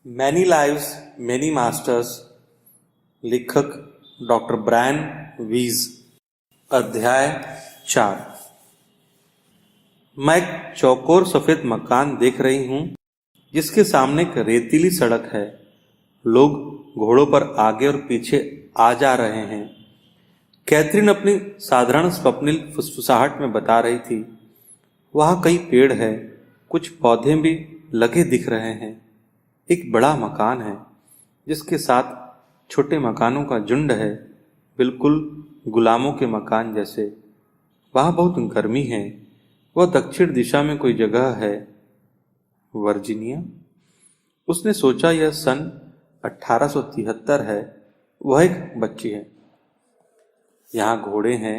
Many lives many masters. लेखक doctor Brian वीज। अध्याय 4। मैं एक चौकोर सफेद मकान देख रही हूँ जिसके सामने एक रेतीली सड़क है। लोग घोड़ों पर आगे और पीछे आ जा रहे हैं। कैथरीन अपनी साधारण स्वप्निल फुसफुसाहट में बता रही थी, वहाँ कई पेड़ है, कुछ पौधे भी लगे दिख रहे हैं। एक बड़ा मकान है जिसके साथ छोटे मकानों का झुंड है, बिल्कुल गुलामों के मकान जैसे। वहाँ बहुत गर्मी है। वह दक्षिण दिशा में कोई जगह है, वर्जीनिया। उसने सोचा यह सन 1873 है। वह एक बच्ची है। यहाँ घोड़े हैं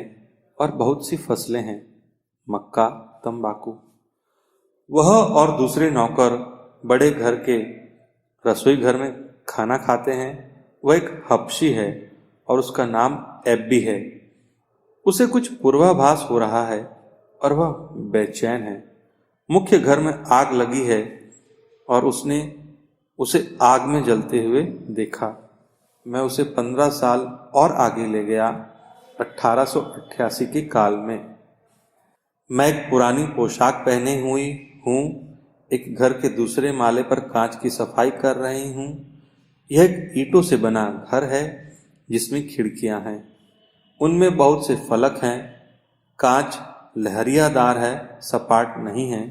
और बहुत सी फसलें हैं, मक्का, तंबाकू। वह और दूसरे नौकर बड़े घर के रसोई घर में खाना खाते हैं। वह एक हबशी है और उसका नाम एब्बी है। उसे कुछ पूर्वाभास हो रहा है और वह बेचैन है। मुख्य घर में आग लगी है और उसने उसे आग में जलते हुए देखा। मैं उसे 15 साल और आगे ले गया, 1888 के काल में। मैं एक पुरानी पोशाक पहने हुई हूँ, एक घर के दूसरे माले पर कांच की सफाई कर रही हूँ। यह एक ईंटों से बना घर है जिसमें खिड़कियां हैं। उनमें बहुत से फलक हैं। कांच लहरियादार है, सपाट नहीं है,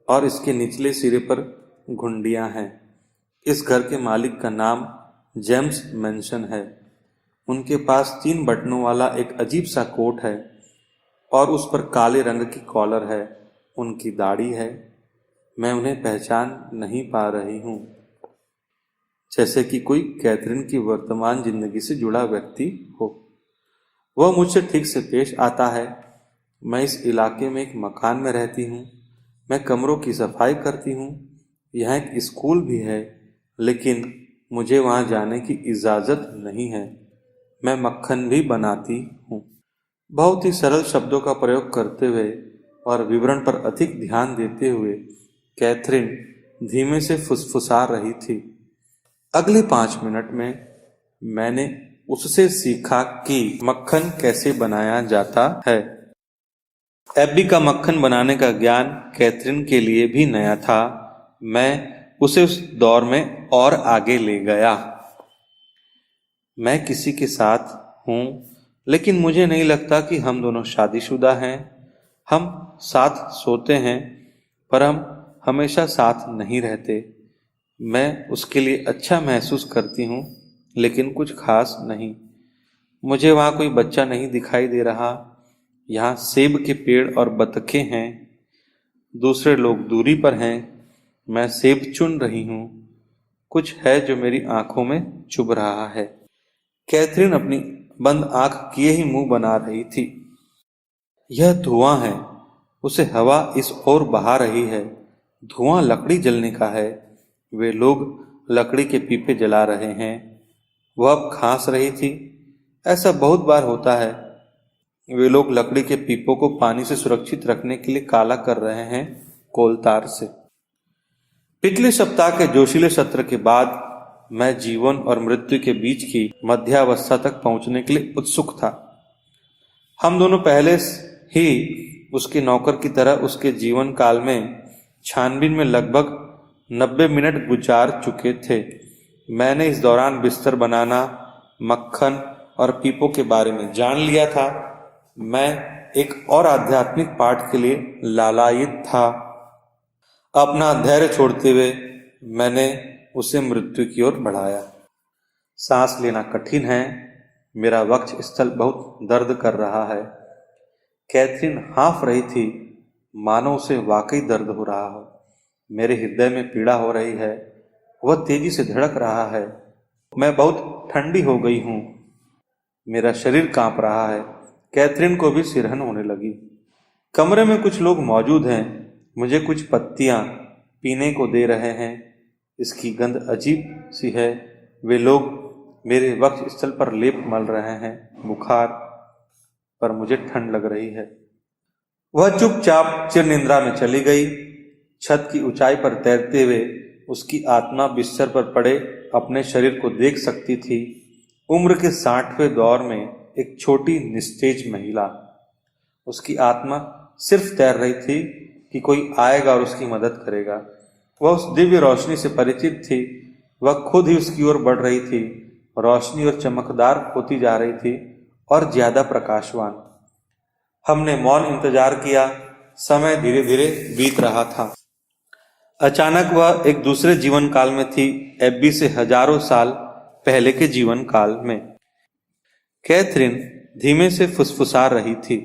और इसके निचले सिरे पर घुंडियां हैं। इस घर के मालिक का नाम जेम्स मैनसन है। उनके पास 3 बटनों वाला एक अजीब सा कोट है और उस पर काले रंग की कॉलर है। उनकी दाढ़ी है। मैं उन्हें पहचान नहीं पा रही हूँ, जैसे कि कोई कैथरीन की वर्तमान जिंदगी से जुड़ा व्यक्ति हो। वह मुझसे ठीक से पेश आता है। मैं इस इलाके में एक मकान में रहती हूँ। मैं कमरों की सफाई करती हूँ। यहाँ एक स्कूल भी है, लेकिन मुझे वहाँ जाने की इजाज़त नहीं है। मैं मक्खन भी बनाती हूँ। बहुत ही सरल शब्दों का प्रयोग करते हुए और विवरण पर अधिक ध्यान देते हुए कैथरीन धीमे से फुसफुसा रही थी। अगले 5 मिनट में मैंने उससे सीखा कि मक्खन कैसे बनाया जाता है। एब्बी का मक्खन बनाने का ज्ञान कैथरीन के लिए भी नया था। मैं उसे उस दौर में और आगे ले गया। मैं किसी के साथ हूँ, लेकिन मुझे नहीं लगता कि हम दोनों शादीशुदा हैं। हम साथ सोते हैं, पर हम हमेशा साथ नहीं रहते। मैं उसके लिए अच्छा महसूस करती हूँ, लेकिन कुछ खास नहीं। मुझे वहाँ कोई बच्चा नहीं दिखाई दे रहा। यहाँ सेब के पेड़ और बतखें हैं। दूसरे लोग दूरी पर हैं। मैं सेब चुन रही हूँ। कुछ है जो मेरी आंखों में चुभ रहा है। कैथरीन अपनी बंद आंख किए ही मुंह बना रही थी। यह धुआं है। उसे हवा इस ओर बहा रही है। धुआं लकड़ी जलने का है। वे लोग लकड़ी के पीपे जला रहे हैं। वह अब खांस रही थी। ऐसा बहुत बार होता है। वे लोग लकड़ी के पीपों को पानी से सुरक्षित रखने के लिए काला कर रहे हैं, कोलतार से। पिछले सप्ताह के जोशीले सत्र के बाद मैं जीवन और मृत्यु के बीच की मध्यावस्था तक पहुंचने के लिए उत्सुक था। हम दोनों पहले ही उसके नौकर की तरह उसके जीवन काल में छानबीन में लगभग 90 मिनट गुजार चुके थे। मैंने इस दौरान बिस्तर बनाना, मक्खन और पीपों के बारे में जान लिया था। मैं एक और आध्यात्मिक पाठ के लिए लालायित था। अपना धैर्य छोड़ते हुए मैंने उसे मृत्यु की ओर बढ़ाया। सांस लेना कठिन है। मेरा वक्ष स्थल बहुत दर्द कर रहा है। कैथरीन हाँफ रही थी, मानो उसे वाकई दर्द हो रहा हो। मेरे हृदय में पीड़ा हो रही है। वह तेजी से धड़क रहा है। मैं बहुत ठंडी हो गई हूँ। मेरा शरीर कांप रहा है। कैथरीन को भी सिरहन होने लगी। कमरे में कुछ लोग मौजूद हैं। मुझे कुछ पत्तियां पीने को दे रहे हैं। इसकी गंध अजीब सी है। वे लोग मेरे वक्ष स्थल पर लेप मल रहे हैं, बुखार, पर मुझे ठंड लग रही है। वह चुपचाप चिर निंद्रा में चली गई। छत की ऊंचाई पर तैरते हुए उसकी आत्मा बिस्तर पर पड़े अपने शरीर को देख सकती थी। उम्र के 60वें दौर में एक छोटी निस्तेज महिला, उसकी आत्मा सिर्फ तैर रही थी कि कोई आएगा और उसकी मदद करेगा। वह उस दिव्य रोशनी से परिचित थी। वह खुद ही उसकी ओर बढ़ रही थी। रोशनी और चमकदार होती जा रही थी और ज्यादा प्रकाशवान। हमने मौन इंतजार किया। समय धीरे धीरे बीत रहा था। अचानक वह एक दूसरे जीवन काल में थी, एब्बी से हजारों साल पहले के जीवन काल में। कैथरीन धीमे से फुसफुसा रही थी।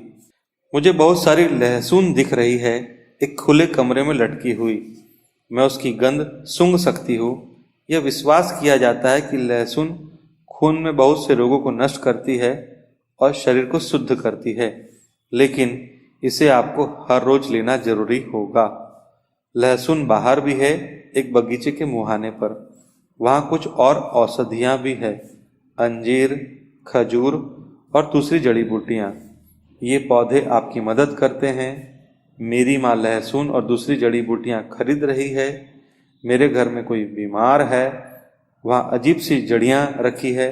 मुझे बहुत सारी लहसुन दिख रही है, एक खुले कमरे में लटकी हुई। मैं उसकी गंध सूंघ सकती हूँ। यह विश्वास किया जाता है कि लहसुन खून में बहुत से रोगों को नष्ट करती है और शरीर को शुद्ध करती है, लेकिन इसे आपको हर रोज लेना जरूरी होगा। लहसुन बाहर भी है, एक बगीचे के मुहाने पर। वहाँ कुछ और औषधियाँ भी है, अंजीर, खजूर और दूसरी जड़ी बूटियाँ। ये पौधे आपकी मदद करते हैं। मेरी माँ लहसुन और दूसरी जड़ी बूटियाँ खरीद रही है। मेरे घर में कोई बीमार है, वहाँ अजीब सी जड़ियाँ रखी है।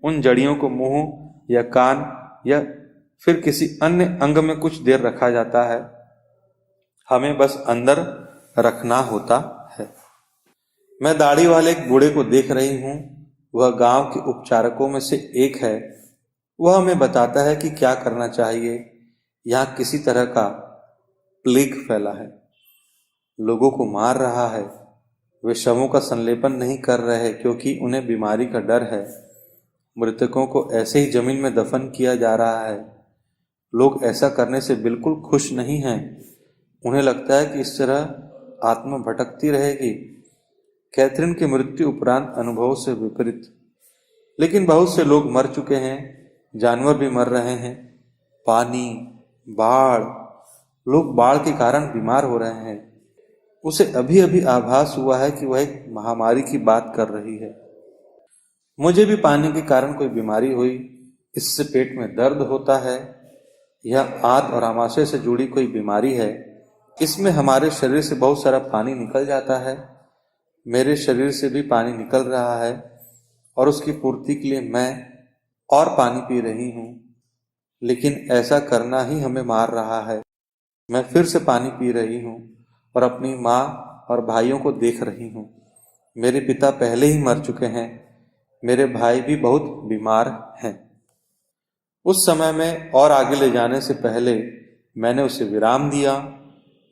उन जड़ियों को मुंह या कान या फिर किसी अन्य अंग में कुछ देर रखा जाता है। हमें बस अंदर रखना होता है। मैं दाढ़ी वाले एक बूढ़े को देख रही हूँ। वह गांव के उपचारकों में से एक है। वह हमें बताता है कि क्या करना चाहिए। यहाँ किसी तरह का प्लेग फैला है, लोगों को मार रहा है। वे शवों का संलेपन नहीं कर रहे क्योंकि उन्हें बीमारी का डर है। मृतकों को ऐसे ही जमीन में दफन किया जा रहा है। लोग ऐसा करने से बिल्कुल खुश नहीं हैं। उन्हें लगता है कि इस तरह आत्मा भटकती रहेगी। कैथरीन की मृत्यु उपरांत अनुभव से विपरीत। लेकिन बहुत से लोग मर चुके हैं, जानवर भी मर रहे हैं। पानी, बाढ़, लोग बाढ़ के कारण बीमार हो रहे हैं। उसे अभी अभी आभास हुआ है कि वह एक महामारी की बात कर रही है। मुझे भी पानी के कारण कोई बीमारी हुई, इससे पेट में दर्द होता है। यह आंत और आमाशय से जुड़ी कोई बीमारी है। इसमें हमारे शरीर से बहुत सारा पानी निकल जाता है। मेरे शरीर से भी पानी निकल रहा है और उसकी पूर्ति के लिए मैं और पानी पी रही हूँ, लेकिन ऐसा करना ही हमें मार रहा है। मैं फिर से पानी पी रही हूँ और अपनी माँ और भाइयों को देख रही हूँ। मेरे पिता पहले ही मर चुके हैं। मेरे भाई भी बहुत बीमार हैं। उस समय में और आगे ले जाने से पहले मैंने उसे विराम दिया।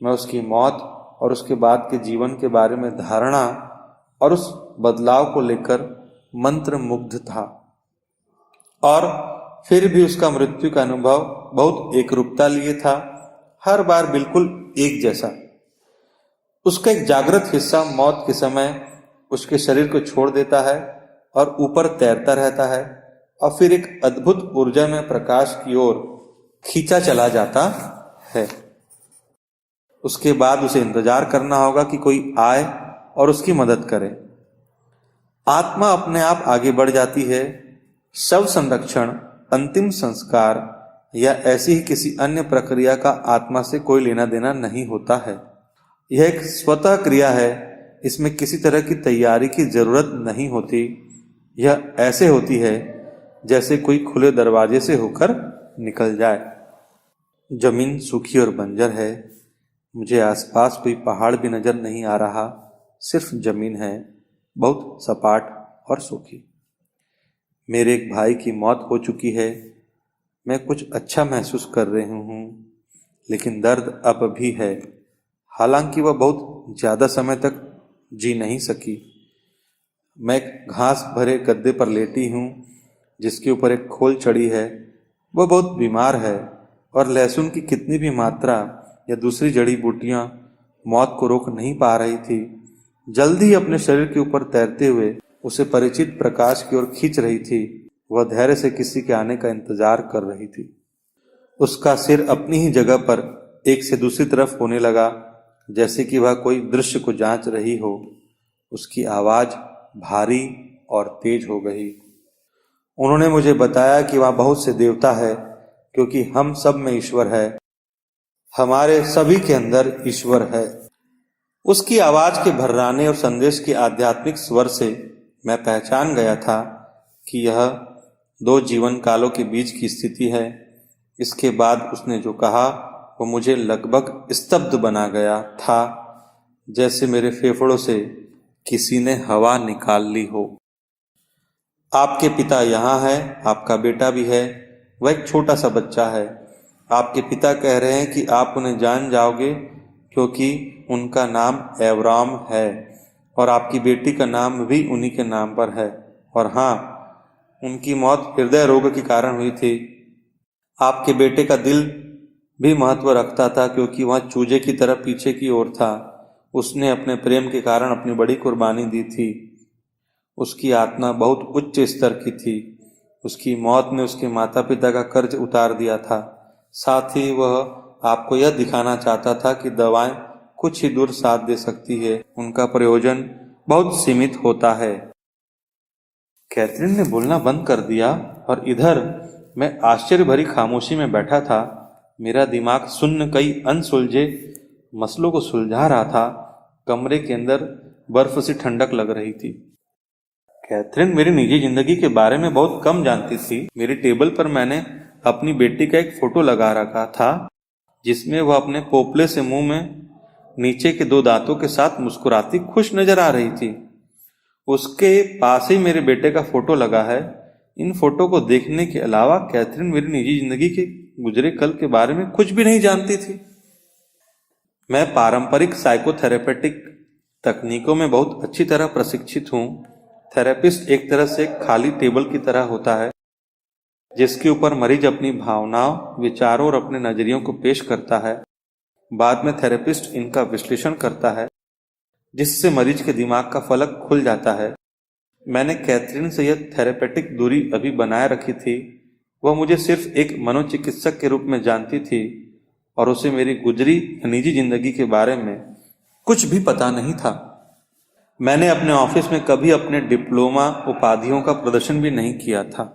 मैं उसकी मौत और उसके बाद के जीवन के बारे में धारणा और उस बदलाव को लेकर मंत्र मुग्ध था। और फिर भी उसका मृत्यु का अनुभव बहुत एकरूपता लिए था, हर बार बिल्कुल एक जैसा। उसका एक जागृत हिस्सा मौत के समय उसके शरीर को छोड़ देता है और ऊपर तैरता रहता है और फिर एक अद्भुत ऊर्जा में प्रकाश की ओर खींचा चला जाता है। उसके बाद उसे इंतजार करना होगा कि कोई आए और उसकी मदद करे। आत्मा अपने आप आगे बढ़ जाती है। शव संरक्षण, अंतिम संस्कार या ऐसी ही किसी अन्य प्रक्रिया का आत्मा से कोई लेना देना नहीं होता है। यह एक स्वतः क्रिया है। इसमें किसी तरह की तैयारी की जरूरत नहीं होती। यह ऐसे होती है जैसे कोई खुले दरवाजे से होकर निकल जाए। जमीन सूखी और बंजर है। मुझे आसपास कोई पहाड़ भी नजर नहीं आ रहा, सिर्फ जमीन है, बहुत सपाट और सूखी। मेरे एक भाई की मौत हो चुकी है। मैं कुछ अच्छा महसूस कर रही हूँ, लेकिन दर्द अब भी है। हालांकि वह बहुत ज्यादा समय तक जी नहीं सकी। मैं एक घास भरे गद्दे पर लेटी हूँ जिसके ऊपर एक खोल चढ़ी है। वह बहुत बीमार है और लहसुन की कितनी भी मात्रा या दूसरी जड़ी बूटियां मौत को रोक नहीं पा रही थी। जल्दी ही अपने शरीर के ऊपर तैरते हुए उसे परिचित प्रकाश की ओर खींच रही थी। वह धैर्य से किसी के आने का इंतजार कर रही थी। उसका सिर अपनी ही जगह पर एक से दूसरी तरफ होने लगा, जैसे कि वह कोई दृश्य को जांच रही हो। उसकी आवाज भारी और तेज हो गई। उन्होंने मुझे बताया कि वहाँ बहुत से देवता है, क्योंकि हम सब में ईश्वर है। हमारे सभी के अंदर ईश्वर है। उसकी आवाज के भर्राने और संदेश के आध्यात्मिक स्वर से मैं पहचान गया था कि यह दो जीवन कालों के बीच की स्थिति है। इसके बाद उसने जो कहा वो मुझे लगभग स्तब्ध बना गया था, जैसे मेरे फेफड़ों से किसी ने हवा निकाल ली हो। आपके पिता यहाँ है, आपका बेटा भी है, वह एक छोटा सा बच्चा है। आपके पिता कह रहे हैं कि आप उन्हें जान जाओगे क्योंकि उनका नाम एवराम है और आपकी बेटी का नाम भी उन्हीं के नाम पर है। और हाँ, उनकी मौत हृदय रोग के कारण हुई थी। आपके बेटे का दिल भी महत्व रखता था क्योंकि वह चूजे की तरह पीछे की ओर था। उसने अपने प्रेम के कारण अपनी बड़ी कुर्बानी दी थी। उसकी आत्मा बहुत उच्च स्तर की थी। उसकी मौत ने उसके माता पिता का कर्ज उतार दिया था। साथ ही वह आपको यह दिखाना चाहता था कि दवाएं कुछ ही दूर साथ दे सकती है, उनका प्रयोजन बहुत सीमित होता है। कैथरीन ने बोलना बंद कर दिया और इधर मैं आश्चर्य भरी खामोशी में बैठा था। मेरा दिमाग शून्य कई अनसुलझे मसलों को सुलझा रहा था। कमरे के अंदर बर्फ सी ठंडक लग रही थी। कैथरीन मेरी निजी जिंदगी के बारे में बहुत कम जानती थी। मेरी टेबल पर मैंने अपनी बेटी का एक फोटो लगा रखा था जिसमें वह अपने पोपले से मुंह में नीचे के दो दांतों के साथ मुस्कुराती खुश नजर आ रही थी। उसके पास ही मेरे बेटे का फोटो लगा है। इन फोटो को देखने के अलावा कैथरीन मेरी निजी जिंदगी के गुजरे कल के बारे में कुछ भी नहीं जानती थी। मैं पारंपरिक साइकोथेरेपेटिक तकनीकों में बहुत अच्छी तरह प्रशिक्षित हूँ। थेरेपिस्ट एक तरह से खाली टेबल की तरह होता है जिसके ऊपर मरीज अपनी भावनाओं, विचारों और अपने नजरियों को पेश करता है। बाद में थेरेपिस्ट इनका विश्लेषण करता है जिससे मरीज के दिमाग का फलक खुल जाता है। मैंने कैथरीन से यह थेरेपेटिक दूरी अभी बनाए रखी थी। वह मुझे सिर्फ एक मनोचिकित्सक के रूप में जानती थी और उसे मेरी गुजरी निजी जिंदगी के बारे में कुछ भी पता नहीं था। मैंने अपने ऑफिस में कभी अपने डिप्लोमा उपाधियों का प्रदर्शन भी नहीं किया था।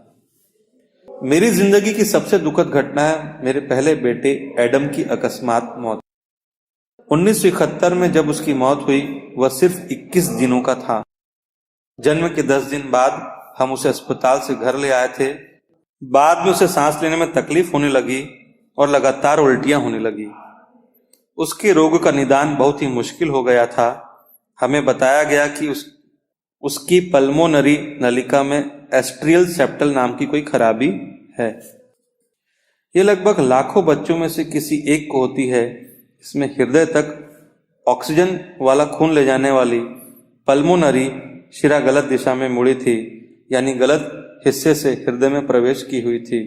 मेरी जिंदगी की सबसे दुखद घटना है मेरे पहले बेटे एडम की अकस्मात मौत। 1971 में जब उसकी मौत हुई वह सिर्फ 21 दिनों का था। जन्म के 10 दिन बाद हम उसे अस्पताल से घर ले आए थे। बाद में उसे सांस लेने में तकलीफ होने लगी और लगातार उल्टियां होने लगी। उसके रोग का निदान बहुत ही मुश्किल हो गया था। हमें बताया गया कि उसकी पल्मोनरी नलिका में एस्ट्रियल सेप्टल नाम की कोई खराबी है। ये लगभग लाखों बच्चों में से किसी एक को होती है। इसमें हृदय तक ऑक्सीजन वाला खून ले जाने वाली पल्मोनरी शिरा गलत दिशा में मुड़ी थी, यानी गलत हिस्से से हृदय में प्रवेश की हुई थी।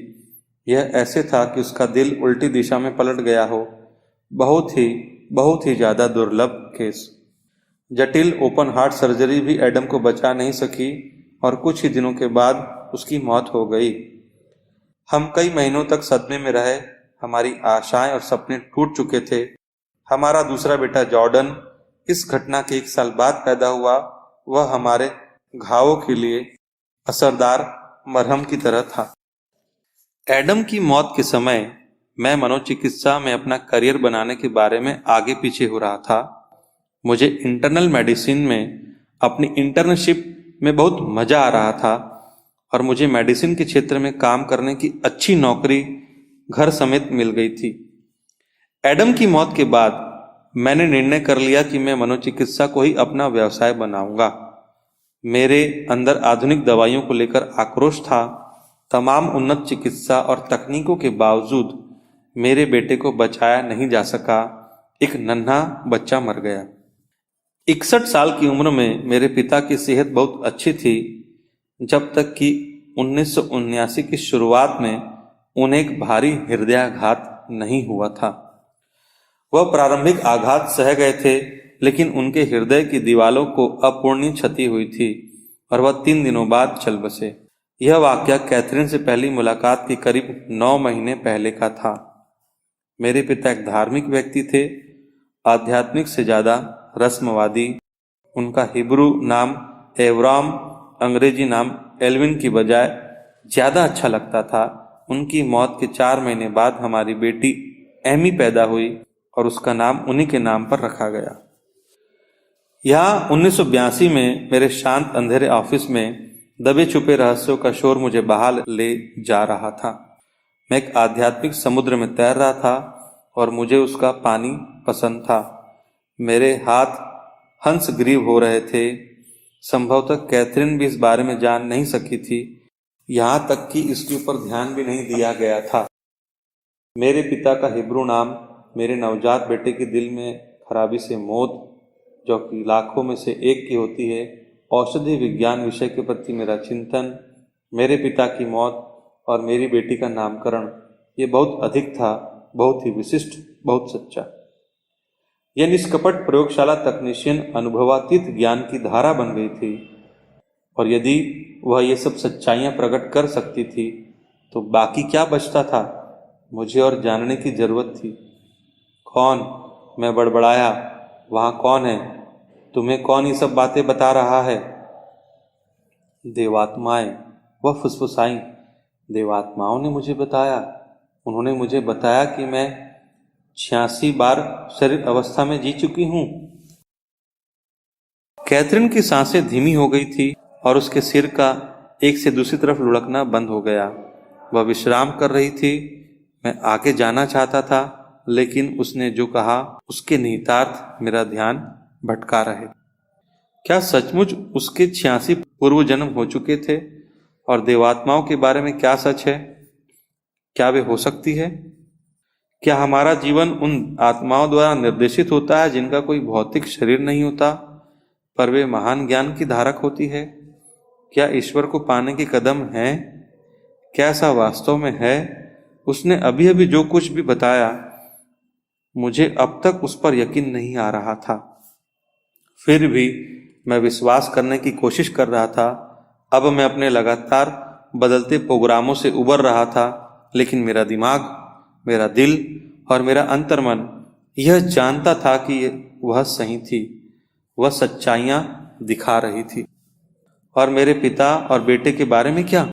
यह ऐसे था कि उसका दिल उल्टी दिशा में पलट गया हो। बहुत ही ज्यादा दुर्लभ केस। जटिल ओपन हार्ट सर्जरी भी एडम को बचा नहीं सकी और कुछ ही दिनों के बाद उसकी मौत हो गई। हम कई महीनों तक सदमे में रहे। हमारी आशाएं और सपने टूट चुके थे। हमारा दूसरा बेटा जॉर्डन इस घटना के 1 साल बाद पैदा हुआ। वह हमारे घावों के लिए असरदार मरहम की तरह था। एडम की मौत के समय मैं मनोचिकित्सा में अपना करियर बनाने के बारे में आगे पीछे हो रहा था। मुझे इंटरनल मेडिसिन में अपनी इंटर्नशिप में बहुत मजा आ रहा था और मुझे मेडिसिन के क्षेत्र में काम करने की अच्छी नौकरी घर समेत मिल गई थी। एडम की मौत के बाद मैंने निर्णय कर लिया कि मैं मनोचिकित्सा को ही अपना व्यवसाय बनाऊंगा। मेरे अंदर आधुनिक दवाइयों को लेकर आक्रोश था। तमाम उन्नत चिकित्सा और तकनीकों के बावजूद मेरे बेटे को बचाया नहीं जा सका। एक नन्हा बच्चा मर गया। 61 साल की उम्र में मेरे पिता की सेहत बहुत अच्छी थी, जब तक कि 1979 की शुरुआत में उन्हें एक भारी हृदयाघात नहीं हुआ था। वह प्रारंभिक आघात सह गए थे, लेकिन उनके हृदय की दीवारों को अपूर्णीय क्षति हुई थी और वह 3 दिनों बाद चल बसे। यह वाकया कैथरीन से पहली मुलाकात के करीब 9 महीने पहले का था। मेरे पिता एक धार्मिक व्यक्ति थे, आध्यात्मिक से ज्यादा रस्मवादी। उनका हिब्रू नाम एवराम अंग्रेजी नाम एल्विन की बजाय ज्यादा अच्छा लगता था। उनकी मौत के 4 महीने बाद हमारी बेटी एमी पैदा हुई और उसका नाम उन्हीं के नाम पर रखा गया। यहाँ 1982 में मेरे शांत अंधेरे ऑफिस में दबे छुपे रहस्यों का शोर मुझे बाहर ले जा रहा था। मैं एक आध्यात्मिक समुद्र में तैर रहा था और मुझे उसका पानी पसंद था। मेरे हाथ हंस ग्रीव हो रहे थे। संभवतः कैथरीन भी इस बारे में जान नहीं सकी थी, यहाँ तक कि इसके ऊपर ध्यान भी नहीं दिया गया था। मेरे पिता का हिब्रू नाम मेरे नवजात बेटे के दिल में खराबी से मौत, जो कि लाखों में से एक की होती है, औषधि विज्ञान विषय के प्रति मेरा चिंतन, मेरे पिता की मौत और मेरी बेटी का नामकरण, ये बहुत अधिक था, बहुत ही विशिष्ट, बहुत सच्चा। यह निष्कपट प्रयोगशाला तकनीशियन अनुभवातीत ज्ञान की धारा बन गई थी, और यदि वह ये सब सच्चाइयाँ प्रकट कर सकती थी तो बाकी क्या बचता था। मुझे और जानने की जरूरत थी। कौन? मैं बड़बड़ाया। वहाँ कौन है? तुम्हें कौन ये सब बातें बता रहा है? देवात्माएं, वह फुसफुसाई। देवात्माओं ने मुझे बताया। उन्होंने मुझे बताया कि मैं 86 बार शरीर अवस्था में जी चुकी हूँ। कैथरीन की सांसें धीमी हो गई थी और उसके सिर का एक से दूसरी तरफ लुढ़कना बंद हो गया। वह विश्राम कर रही थी। मैं आगे जाना चाहता था, लेकिन उसने जो कहा उसके निहितार्थ मेरा ध्यान भटका रहे। क्या सचमुच उसके 86 पूर्व जन्म हो चुके थे? और देवात्माओं के बारे में क्या सच है? क्या वे हो सकती है? क्या हमारा जीवन उन आत्माओं द्वारा निर्देशित होता है जिनका कोई भौतिक शरीर नहीं होता, पर वे महान ज्ञान की धारक होती है? क्या ईश्वर को पाने के कदम हैं? क्या ऐसा वास्तव में है? उसने अभी अभी जो कुछ भी बताया, मुझे अब तक उस पर यकीन नहीं आ रहा था। फिर भी मैं विश्वास करने की कोशिश कर रहा था। अब मैं अपने लगातार बदलते प्रोग्रामों से उबर रहा था, लेकिन मेरा दिमाग, मेरा दिल और मेरा अंतर्मन यह जानता था कि वह सही थी। वह सच्चाइयाँ दिखा रही थी। और मेरे पिता और बेटे के बारे में क्या?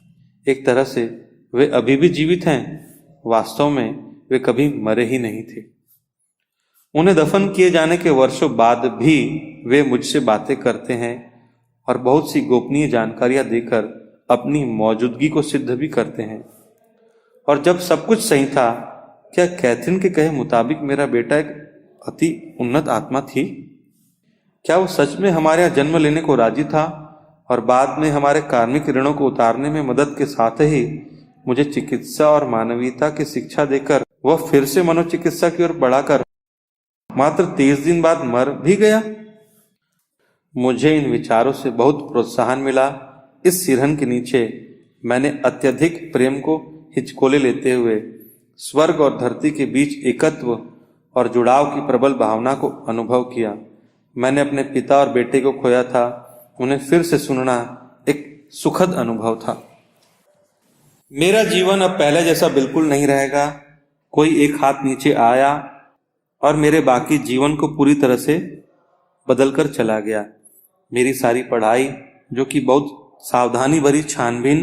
एक तरह से वे अभी भी जीवित हैं। वास्तव में वे कभी मरे ही नहीं थे। उन्हें दफन किए जाने के वर्षों बाद भी वे मुझसे बातें करते हैं और बहुत सी गोपनीय जानकारियां देकर अपनी मौजूदगी को सिद्ध भी करते हैं। और जब सब कुछ सही था, क्या कैथरीन के कहे मुताबिक मेरा बेटा एक अति उन्नत आत्मा थी? क्या वो सच में हमारे यहाँ जन्म लेने को राजी था और बाद में हमारे कार्मिक ऋणों को उतारने में मदद के साथ ही मुझे चिकित्सा और मानवीयता की शिक्षा देकर वह फिर से मनोचिकित्सा की ओर बढ़ाकर मात्र 30 दिन बाद मर भी गया? मुझे इन विचारों से बहुत प्रोत्साहन मिला। इस सिरहन के नीचे मैंने अत्यधिक प्रेम को हिचकोले लेते हुए स्वर्ग और धरती के बीच एकत्व और जुड़ाव की प्रबल भावना को अनुभव किया। मैंने अपने पिता और बेटे को खोया था। उन्हें फिर से सुनना एक सुखद अनुभव था। मेरा जीवन अब पहले जैसा बिल्कुल नहीं रहेगा। कोई एक हाथ नीचे आया और मेरे बाकी जीवन को पूरी तरह से बदलकर चला गया। मेरी सारी पढ़ाई, जो कि बहुत सावधानी भरी छानबीन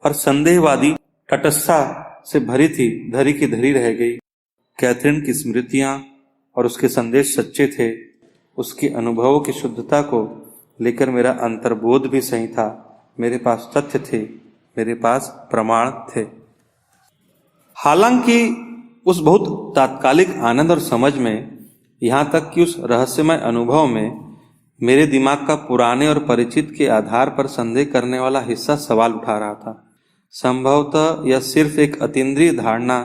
और संदेहवादी तटस्थता से भरी थी, धरी की धरी रह गई। कैथरीन की स्मृतियां और उसके संदेश सच्चे थे। उसके अनुभवों की शुद्धता को लेकर मेरा अंतर्बोध भी सही था। मेरे पास तथ्य थे, मेरे पास प्रमाण थे। हालांकि उस बहुत तात्कालिक आनंद और समझ में, यहाँ तक कि उस रहस्यमय अनुभव में, मेरे दिमाग का पुराने और परिचित के आधार पर संदेह करने वाला हिस्सा सवाल उठा रहा था। संभवतः यह सिर्फ एक अतीन्द्रिय धारणा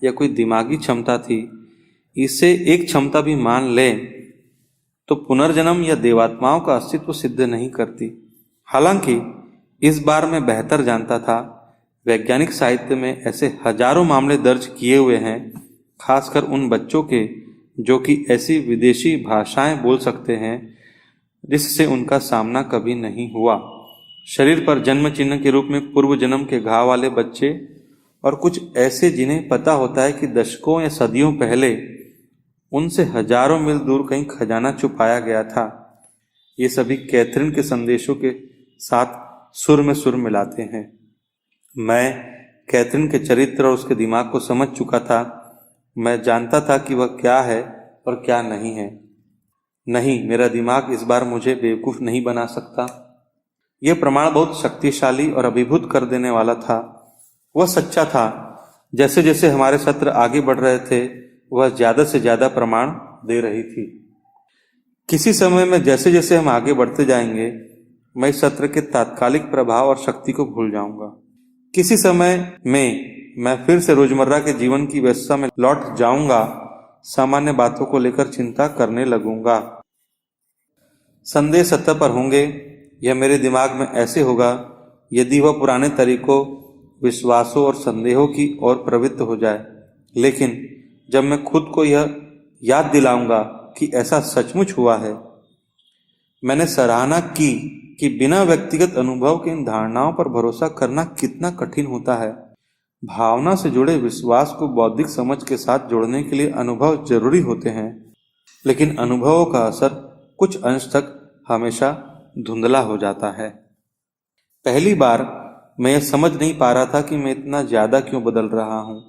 या कोई दिमागी क्षमता थी। इसे एक क्षमता भी मान ले तो पुनर्जन्म या देवात्माओं का अस्तित्व सिद्ध नहीं करती। हालांकि इस बार मैं बेहतर जानता था। वैज्ञानिक साहित्य में ऐसे हजारों मामले दर्ज किए हुए हैं, खासकर उन बच्चों के जो कि ऐसी विदेशी भाषाएं बोल सकते हैं जिससे उनका सामना कभी नहीं हुआ। शरीर पर जन्म चिन्ह के रूप में पूर्व जन्म के घाव वाले बच्चे और कुछ ऐसे जिन्हें पता होता है कि दशकों या सदियों पहले उनसे हजारों मील दूर कहीं खजाना छुपाया गया था। ये सभी कैथरीन के संदेशों के साथ सुर में सुर मिलाते हैं। मैं कैथरीन के चरित्र और उसके दिमाग को समझ चुका था। मैं जानता था कि वह क्या है और क्या नहीं है। नहीं, मेरा दिमाग इस बार मुझे बेवकूफ नहीं बना सकता। यह प्रमाण बहुत शक्तिशाली और अभिभूत कर देने वाला था। वह सच्चा था। जैसे जैसे हमारे सत्र आगे बढ़ रहे थे, वह ज्यादा से ज्यादा प्रमाण दे रही थी। किसी समय में जैसे जैसे हम आगे बढ़ते जाएंगे, मैं इस सत्र के तात्कालिक प्रभाव और शक्ति को भूल जाऊंगा। किसी समय में मैं फिर से रोजमर्रा के जीवन की व्यस्तता में लौट जाऊंगा, सामान्य बातों को लेकर चिंता करने लगूंगा। संदेह सतह पर होंगे। यह मेरे दिमाग में ऐसे होगा यदि वह पुराने तरीकों, विश्वासों और संदेहों की ओर प्रवृत्त हो जाए। लेकिन जब मैं खुद को यह याद दिलाऊंगा कि ऐसा सचमुच हुआ है, मैंने सराहना की कि बिना व्यक्तिगत अनुभव के इन धारणाओं पर भरोसा करना कितना कठिन होता है। भावना से जुड़े विश्वास को बौद्धिक समझ के साथ जोड़ने के लिए अनुभव जरूरी होते हैं, लेकिन अनुभवों का असर कुछ अंश तक हमेशा धुंधला हो जाता है। पहली बार मैं यह समझ नहीं पा रहा था कि मैं इतना ज्यादा क्यों बदल रहा हूँ।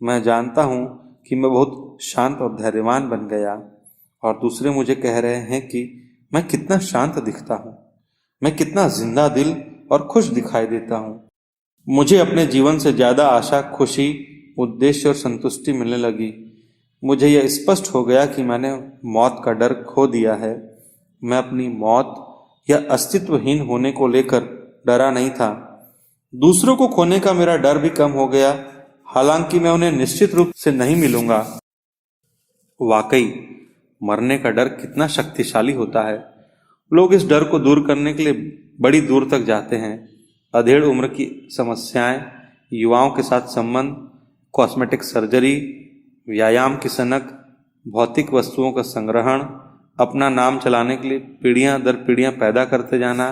मैं जानता हूँ कि मैं बहुत शांत और धैर्यवान बन गया, और दूसरे मुझे कह रहे हैं कि मैं कितना शांत दिखता हूँ, मैं कितना जिंदा दिल और खुश दिखाई देता हूँ। मुझे अपने जीवन से ज्यादा आशा, खुशी, उद्देश्य और संतुष्टि मिलने लगी। मुझे यह स्पष्ट हो गया कि मैंने मौत का डर खो दिया है। मैं अपनी मौत या अस्तित्वहीन होने को लेकर डरा नहीं था। दूसरों को खोने का मेरा डर भी कम हो गया, हालांकि मैं उन्हें निश्चित रूप से नहीं मिलूंगा। वाकई मरने का डर कितना शक्तिशाली होता है। लोग इस डर को दूर करने के लिए बड़ी दूर तक जाते हैं। अधेड़ उम्र की समस्याएं, युवाओं के साथ संबंध, कॉस्मेटिक सर्जरी, व्यायाम की सनक, भौतिक वस्तुओं का संग्रहण, अपना नाम चलाने के लिए पीढ़ियां दर पीढ़ियां पैदा करते जाना,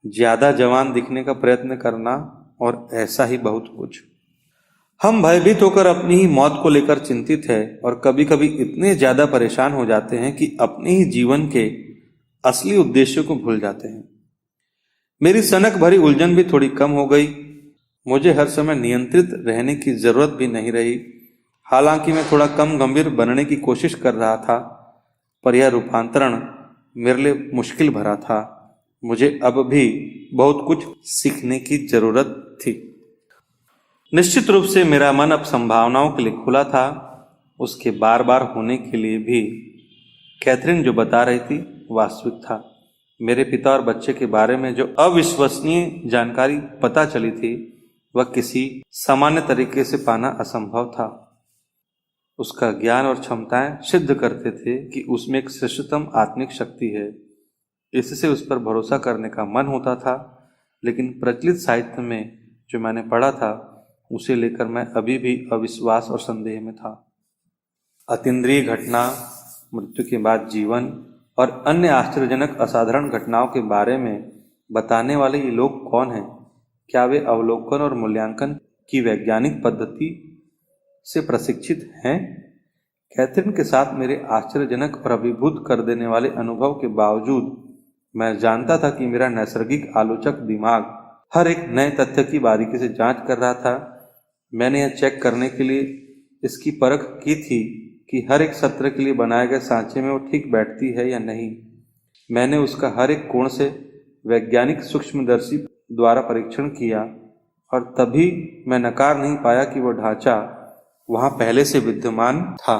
ज्यादा जवान दिखने का प्रयत्न करना और ऐसा ही बहुत कुछ। हम भयभीत होकर अपनी ही मौत को लेकर चिंतित हैं और कभी कभी इतने ज्यादा परेशान हो जाते हैं कि अपने ही जीवन के असली उद्देश्य को भूल जाते हैं। मेरी सनक भरी उलझन भी थोड़ी कम हो गई। मुझे हर समय नियंत्रित रहने की जरूरत भी नहीं रही। हालांकि मैं थोड़ा कम गंभीर बनने की कोशिश कर रहा था, पर यह रूपांतरण मेरे लिए मुश्किल भरा था। मुझे अब भी बहुत कुछ सीखने की जरूरत थी। निश्चित रूप से मेरा मन अब संभावनाओं के लिए खुला था, उसके बार बार होने के लिए भी। कैथरीन जो बता रही थी वास्तविक था। मेरे पिता और बच्चे के बारे में जो अविश्वसनीय जानकारी पता चली थी, वह किसी सामान्य तरीके से पाना असंभव था। उसका ज्ञान और क्षमताएं सिद्ध करते थे कि उसमें एक श्रेष्ठतम आत्मिक शक्ति है। इससे उस पर भरोसा करने का मन होता था, लेकिन प्रचलित साहित्य में जो मैंने पढ़ा था, उसे लेकर मैं अभी भी अविश्वास और संदेह में था। अतीन्द्रिय घटना, मृत्यु के बाद जीवन और अन्य आश्चर्यजनक असाधारण घटनाओं के बारे में बताने वाले ये लोग कौन हैं? क्या वे अवलोकन और मूल्यांकन की वैज्ञानिक पद्धति से प्रशिक्षित हैं? कैथरीन के साथ मेरे आश्चर्यजनक और अभिभूत कर देने वाले अनुभव के बावजूद मैं जानता था कि मेरा नैसर्गिक आलोचक दिमाग हर एक नए तथ्य की बारीकी से जांच कर रहा था। मैंने यह चेक करने के लिए इसकी परख की थी कि हर एक सत्र के लिए बनाए गए सांचे में वो ठीक बैठती है या नहीं। मैंने उसका हर एक कोण से वैज्ञानिक सूक्ष्मदर्शी द्वारा परीक्षण किया, और तभी मैं नकार नहीं पाया कि वह ढांचा वहां पहले से विद्यमान था।